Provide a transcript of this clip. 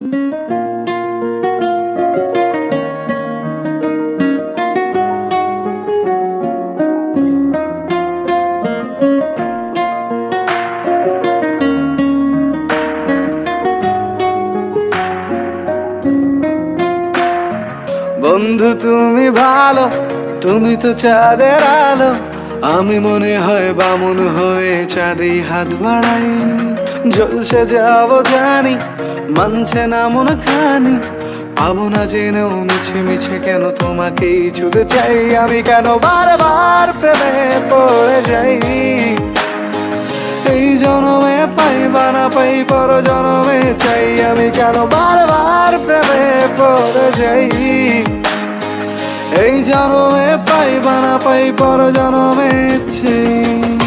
বন্ধু তুমি ভালো, তুমি তো চাঁদের আলো। আমি মনে হয় বামুন হয়ে চাঁদে হাত বাড়াই। ঝলসে যাব জানি, মানছে না মন খানি। পাবো না জেনেও মিছে মিছে কেন তোমাকেই ছুঁতে চাই। আমি কেন বারবার প্রেমে পড়ে যাই। এই জনমে পাই বা না পাই, পর জনমে চাই। আমি কেন বারবার প্রেমে পড়ে যাই। এই জনমে পাই বা না পাই, পর জনমে চাই।